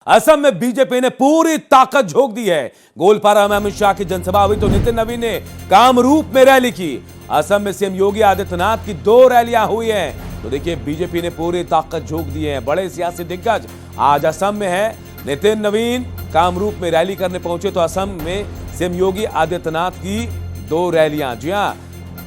असम में बीजेपी ने पूरी ताकत झोंक दी है। गोलपारा में अमित शाह की जनसभा हुई तो नितिन नवीन ने कामरूप में रैली की। असम में सीएम योगी आदित्यनाथ की 2 रैलियां हुई हैं। तो देखिए बीजेपी ने पूरी ताकत झोंक दी है। बड़े सियासी दिग्गज आज असम में है। नितिन नवीन कामरूप में रैली करने पहुंचे तो असम में सीएम योगी आदित्यनाथ की 2 रैलियां। जी हां,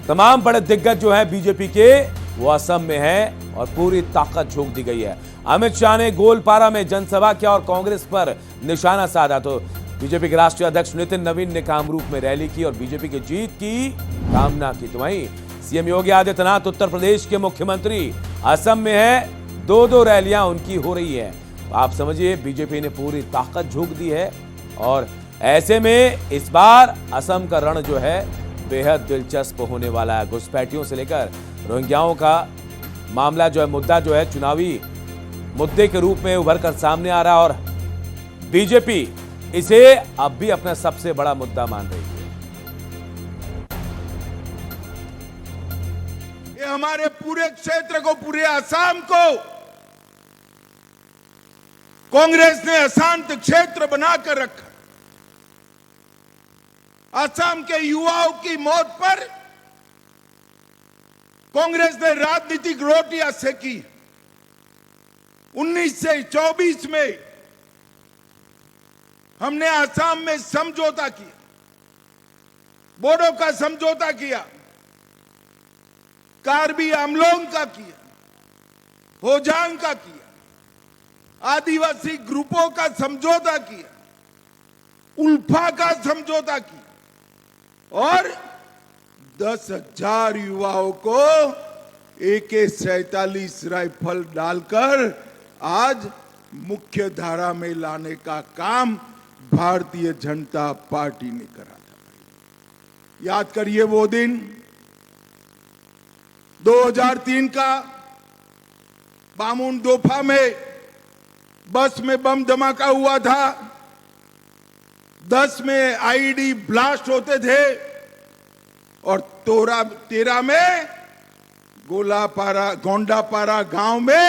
तमाम बड़े दिग्गज जो है बीजेपी के वो असम में है और पूरी ताकत झोंक दी गई है। अमित शाह ने गोलपारा में जनसभा किया और कांग्रेस पर निशाना साधा तो बीजेपी के राष्ट्रीय अध्यक्ष नितिन नवीन ने कामरूप में रैली की और बीजेपी की जीत की कामना की। तो वहीं सीएम योगी आदित्यनाथ उत्तर प्रदेश के मुख्यमंत्री असम में है, 2-2 रैलियां उनकी हो रही है। तो आप समझिए बीजेपी ने पूरी ताकत झोंक दी है और ऐसे में इस बार असम का रण जो है बेहद दिलचस्प होने वाला है। घुसपैठियों से लेकर रोहिंग्याओं का मामला जो है, मुद्दा जो है चुनावी मुद्दे के रूप में उभर कर सामने आ रहा और बीजेपी इसे अब भी अपना सबसे बड़ा मुद्दा मान रही है। ये हमारे पूरे क्षेत्र को, पूरे असम को कांग्रेस ने अशांत क्षेत्र बनाकर रखा। असम के युवाओं की मौत पर कांग्रेस ने राजनीतिक रोटियां सेकी। 19 से 24 में हमने असम में समझौता किया, बोडो का समझौता किया, कार्बी आंगलोंग का किया, होजांग का किया, आदिवासी ग्रुपों का समझौता किया, उल्फा का समझौता किया और 10,000 युवाओं को AK-47 राइफल डालकर आज मुख्य धारा में लाने का काम भारतीय जनता पार्टी ने करा था। याद करिए वो दिन 2003 का बामुन-दोफा में बस में बम धमाका हुआ था। 10 में IED ब्लास्ट होते थे और 13 में गोंडापारा गांव में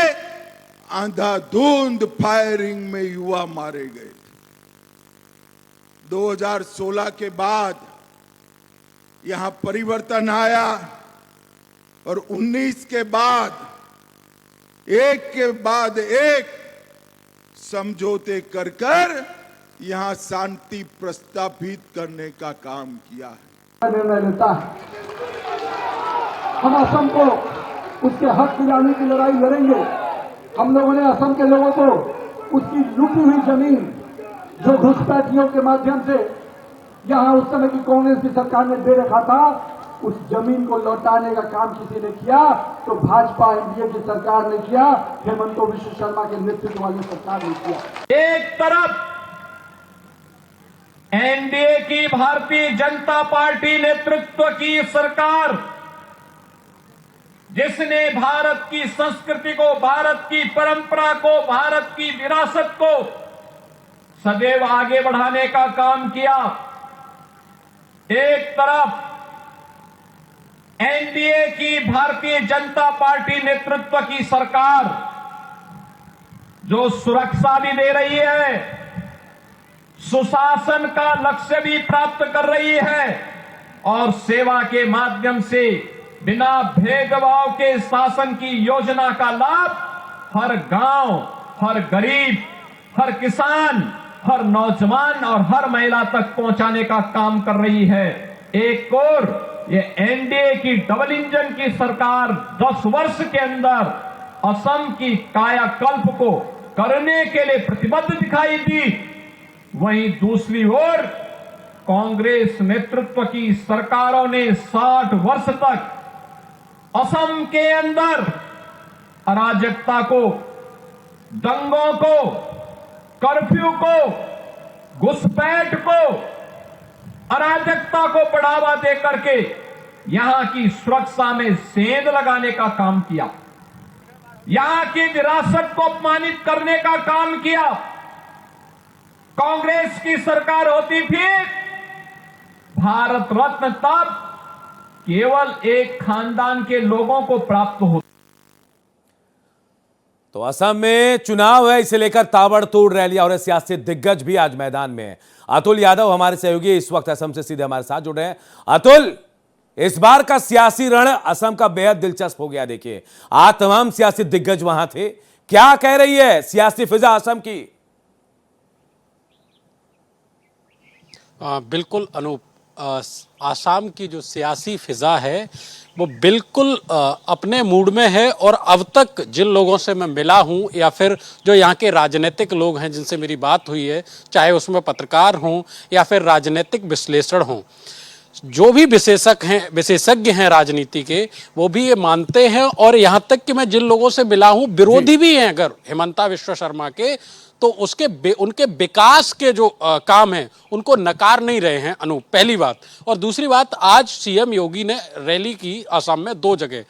अंधाधुंध फायरिंग में युवा मारे गए थे। 2016 के बाद यहां परिवर्तन आया और 19 के बाद एक के बाद एक समझौते कर यहां शांति प्रस्तावित करने का काम किया है। निर्णय लेता है, हम असम को उसके हक दिलाने की लड़ाई लड़ेंगे। हम लोगों ने असम के लोगों को उसकी लूटी हुई जमीन जो घुसपैठियों के माध्यम से यहां उस समय की कांग्रेस की सरकार ने दे रखा था, उस जमीन को लौटाने का काम किसी ने किया तो भाजपा एनडीए की सरकार ने किया, हेमंत बिश्व शर्मा के नेतृत्व वाली सरकार ने किया। एक तरफ एनडीए की भारतीय जनता पार्टी नेतृत्व की सरकार जिसने भारत की संस्कृति को, भारत की परंपरा को, भारत की विरासत को सदैव आगे बढ़ाने का काम किया। एक तरफ एनडीए की भारतीय जनता पार्टी नेतृत्व की सरकार जो सुरक्षा भी दे रही है, सुशासन का लक्ष्य भी प्राप्त कर रही है और सेवा के माध्यम से बिना भेदभाव के शासन की योजना का लाभ हर गांव, हर गरीब, हर किसान, हर नौजवान और हर महिला तक पहुंचाने का काम कर रही है। एक और ये एनडीए की डबल इंजन की सरकार 10 वर्ष के अंदर असम की कायाकल्प को करने के लिए प्रतिबद्ध दिखाई दी। वहीं दूसरी ओर कांग्रेस नेतृत्व की सरकारों ने 60 वर्ष तक असम के अंदर अराजकता को, दंगों को, कर्फ्यू को, घुसपैठ को, अराजकता को बढ़ावा देकर के यहां की सुरक्षा में सेंध लगाने का काम किया, यहां की विरासत को अपमानित करने का काम किया। कांग्रेस की सरकार होती थी, भारत रत्न तब केवल एक खानदान के लोगों को प्राप्त होता। तो असम में चुनाव है, इसे लेकर ताबड़तोड़ रैलियां और सियासी दिग्गज भी आज मैदान में है। अतुल यादव हमारे सहयोगी इस वक्त असम से सीधे हमारे साथ जुड़ रहे हैं। अतुल, इस बार का सियासी रण असम का बेहद दिलचस्प हो गया। देखिए, आज तमाम सियासी दिग्गज वहां थे। क्या कह रही है सियासी फिजा असम की? बिल्कुल अनूप, आसाम की जो सियासी फिजा है वो बिल्कुल अपने मूड में है। और अब तक जिन लोगों से मैं मिला हूं या फिर जो यहाँ के राजनीतिक लोग हैं जिनसे मेरी बात हुई है, चाहे उसमें पत्रकार हों या फिर राजनीतिक विश्लेषण हों, जो भी विशेषज्ञ हैं राजनीति के, वो भी ये मानते हैं। और यहाँ तक कि मैं जिन लोगों से मिला हूं, विरोधी भी हैं अगर हिमंता विश्व शर्मा के, तो उनके विकास के जो काम हैं उनको नकार नहीं रहे हैं अनूप, पहली बात। और दूसरी बात, आज सीएम योगी ने रैली की असम में 2 जगह।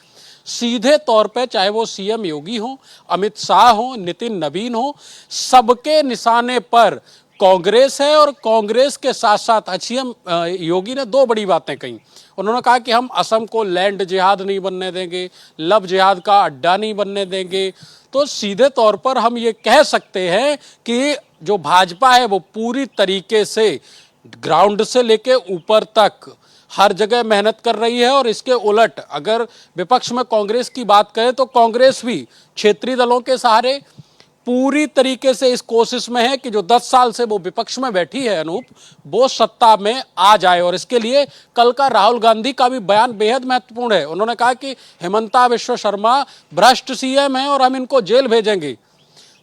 सीधे तौर पे चाहे वो सीएम योगी हो, अमित शाह हो, नितिन नवीन हो, सबके निशाने पर कांग्रेस है। और कांग्रेस के साथ साथ सीएम योगी ने 2 बड़ी बातें कही। उन्होंने कहा कि हम असम को लैंड जिहाद नहीं बनने देंगे, लव जिहाद का अड्डा नहीं बनने देंगे। तो सीधे तौर पर हम ये कह सकते हैं कि जो भाजपा है वो पूरी तरीके से ग्राउंड से लेके ऊपर तक हर जगह मेहनत कर रही है। और इसके उलट अगर विपक्ष में कांग्रेस की बात करें तो कांग्रेस भी क्षेत्रीय दलों के सहारे पूरी तरीके से इस कोशिश में है कि जो 10 साल से वो विपक्ष में बैठी है अनूप, वो सत्ता में आ जाए। और इसके लिए कल का राहुल गांधी का भी बयान बेहद महत्वपूर्ण है। उन्होंने कहा कि हिमंता विश्व शर्मा भ्रष्ट सीएम है और हम इनको जेल भेजेंगे।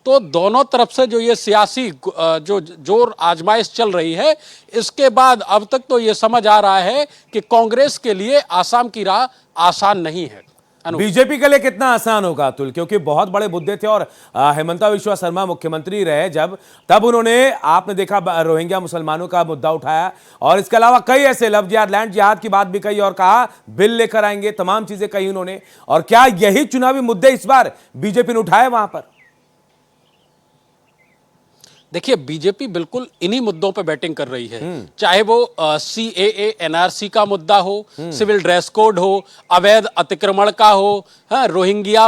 तो दोनों तरफ से जो ये सियासी जो जोर आजमाइश चल रही है, इसके बाद अब तक तो ये समझ आ रहा है कि कांग्रेस के लिए आसाम की राह आसान नहीं है। बीजेपी के लिए कितना आसान होगा अतुल? क्योंकि बहुत बड़े मुद्दे थे और हिमंता विश्व शर्मा मुख्यमंत्री रहे जब, तब उन्होंने, आपने देखा, रोहिंग्या मुसलमानों का मुद्दा उठाया और इसके अलावा कई ऐसे लव जिहाद, लैंड जिहाद की बात भी कही और कहा बिल लेकर आएंगे, तमाम चीजें कही उन्होंने। और क्या यही चुनावी मुद्दे इस बार बीजेपी ने उठाए वहां पर? देखिए, बीजेपी बिल्कुल इन्हीं मुद्दों पे बैटिंग कर रही है, चाहे वो सीएए एनआरसी का मुद्दा हो, सिविल ड्रेस कोड हो, अवैध अतिक्रमण का हो, रोहिंग्या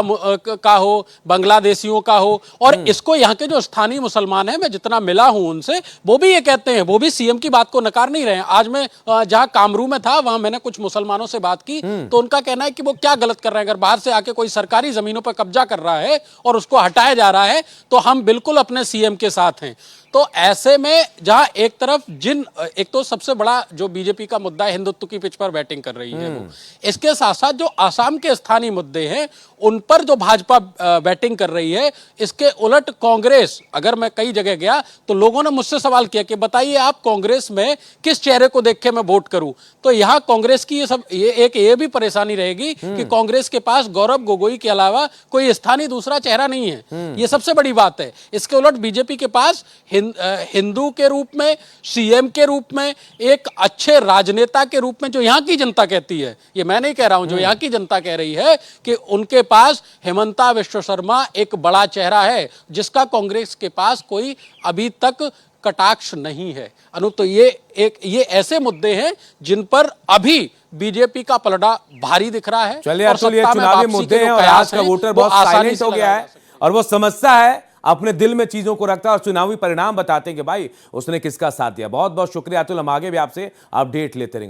का हो, बांग्लादेशियों का हो। और इसको यहाँ के जो स्थानीय मुसलमान हैं, मैं जितना मिला हूं उनसे, वो भी ये कहते हैं, वो भी सीएम की बात को नकार नहीं रहे हैं। आज मैं जहां कामरू में था, वहां मैंने कुछ मुसलमानों से बात की, तो उनका कहना है कि वो क्या गलत कर रहे हैं। अगर बाहर से आके कोई सरकारी जमीनों पर कब्जा कर रहा है और उसको हटाया जा रहा है, तो हम बिल्कुल अपने सीएम के साथ हैं। तो ऐसे में जहां एक तरफ एक तो सबसे बड़ा जो बीजेपी का मुद्दा है, हिंदुत्व की पिच पर बैटिंग कर रही है वो, इसके साथ साथ जो आसाम के स्थानीय मुद्दे हैं उन पर जो भाजपा बैटिंग कर रही है, इसके उलट कांग्रेस, अगर मैं कई जगह गया तो लोगों ने मुझसे सवाल किया कि बताइए आप कांग्रेस में किस चेहरे को देख के मैं वोट करूं। तो यहां कांग्रेस की ये भी परेशानी रहेगी कि कांग्रेस के पास गौरव गोगोई के अलावा कोई स्थानीय दूसरा चेहरा नहीं है। ये सबसे बड़ी बात है। इसके उलट बीजेपी के पास हिंदू के रूप में, सीएम के रूप में, एक अच्छे राजनेता के रूप में, जो यहां की जनता कहती है, ये मैं नहीं कह रहा हूं, जो यहां की जनता कह रही है कि उनके पास हिमंता विश्व शर्मा एक बड़ा चेहरा है, जिसका कांग्रेस के पास कोई अभी तक कटाक्ष नहीं है। अनूप, तो ये ऐसे मुद्दे हैं जिन पर अभी बीजेपी का पलड़ा भारी दिख रहा है। चलिए अतुल, ये चुनावी मुद्दे हैं और आज का वोटर बहुत साइलेंट हो गया है और वो समझता है, अपने दिल में चीजों को रखता है और चुनावी परिणाम बताते हैं कि भाई उसने किसका साथ दिया। बहुत बहुत शुक्रिया अतुल, हम आगे भी आपसे अपडेट लेते रहेंगे।